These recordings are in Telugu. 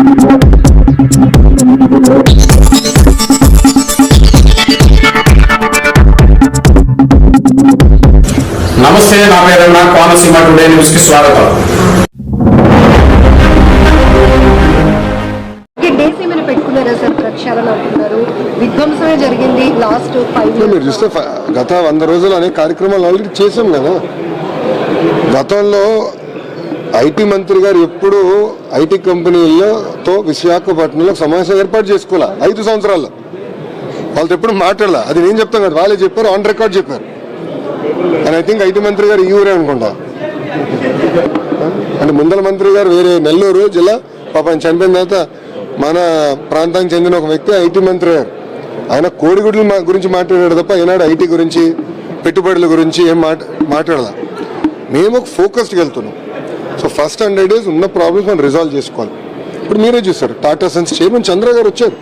నమస్తే, నా పేరు కోనసీమ టుడే న్యూస్ కి స్వాగతం. పెట్టుకున్నారా సార్? ప్రక్షాళన అంటున్నారు, విధ్వంసమే జరిగింది లాస్ట్ 5 years. మీరు చూస్తే గత 100 రోజులు అనే కార్యక్రమాలు ఆల్రెడీ చేసాం కదా. గతంలో ఐటీ మంత్రి గారు ఎప్పుడు ఐటీ కంపెనీలతో విశాఖపట్నంలో సమావేశం ఏర్పాటు చేసుకోవాలా 5 సంవత్సరాల్లో. వాళ్ళతో ఎప్పుడు మాట్లాడాల. అది నేను చెప్తాను కదా, వాళ్ళే చెప్పారు, ఆన్ రికార్డ్ చెప్పారు. అండ్ ఐ థింక్ ఐటీ మంత్రి గారు ఈ ఊరే అనుకుంటా. అంటే ముందల మంత్రి గారు వేరే నెల్లూరు జిల్లా, పాపం చనిపోయిన తర్వాత మన ప్రాంతానికి చెందిన ఒక వ్యక్తి ఐటీ మంత్రి గారు. ఆయన కోడిగుడ్ల గురించి మాట్లాడాడు తప్ప ఈనాడు ఐటీ గురించి, పెట్టుబడుల గురించి ఏం మాట్లాడాల. మేము ఒక ఫోకస్డ్కి వెళ్తున్నాం. సో ఫస్ట్ 100 days ఉన్న ప్రాబ్లమ్స్ మనం రిజాల్వ్ చేసుకోవాలి. ఇప్పుడు మీరే చూస్తారు, టాటా సన్స్ చైర్మన్ చంద్ర గారు వచ్చారు.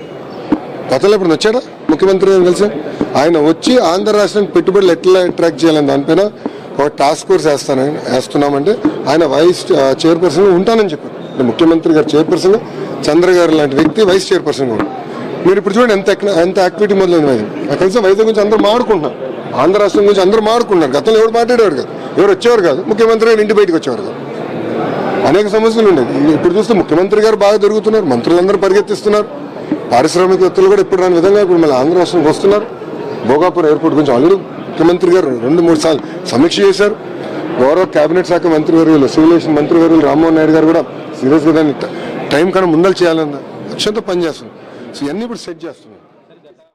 గతంలో ఇప్పుడు వచ్చాడా ముఖ్యమంత్రి గారు కలిసి? ఆయన వచ్చి ఆంధ్ర రాష్ట్రానికి పెట్టుబడులు ఎట్లా అట్రాక్ట్ చేయాలని దానిపైన ఒక టాస్క్ ఫోర్స్ వేస్తున్నామంటే ఆయన వైస్ చైర్పర్సన్గా ఉంటానని చెప్పారు. ముఖ్యమంత్రి గారు చైర్పర్సన్గా, చంద్ర గారు లాంటి వ్యక్తి వైస్ చైర్పర్సన్ కూడా. మీరు ఇప్పుడు చూడండి ఎంత యాక్టివిటీ మొదలైంది. నాకు తెలిసి వైజాగ్ గురించి అందరూ మాడుకుంటున్నారు, ఆంధ్ర రాష్ట్రం గురించి అందరూ మాడుకుంటున్నారు. గతంలో ఎవరు మాట్లాడేవారు కాదు, ఎవరు వచ్చేవారు కాదు, ముఖ్యమంత్రి గారు ఇంటి బయటకు వచ్చేవారు కాదు. అనేక సమస్యలు ఉండేది. ఇప్పుడు చూస్తే ముఖ్యమంత్రి గారు బాగా తిరుగుతున్నారు, మంత్రులందరూ పరిగెత్తిస్తున్నారు, పారిశ్రామికవేత్తలు కూడా ఇప్పుడు రాని విధంగా ఇప్పుడు మళ్ళీ ఆంధ్ర రాష్ట్రానికి వస్తున్నారు. భోగాపురం ఎయిర్పోర్ట్ గురించి ఆల్రెడీ ముఖ్యమంత్రి గారు 2-3 సార్లు సమీక్ష చేశారు. గౌరవ కేబినెట్ శాఖ మంత్రివర్యులు, సివిలేషన్ మంత్రివర్యులు రామ్మోహన్ నాయుడు గారు కూడా సీరియస్గా దాన్ని టైం కన్నా ముందలు చేయాలన్న లక్ష్యంతో పనిచేస్తున్నాం. సో ఇవన్నీ ఇప్పుడు సెట్ చేస్తున్నాం.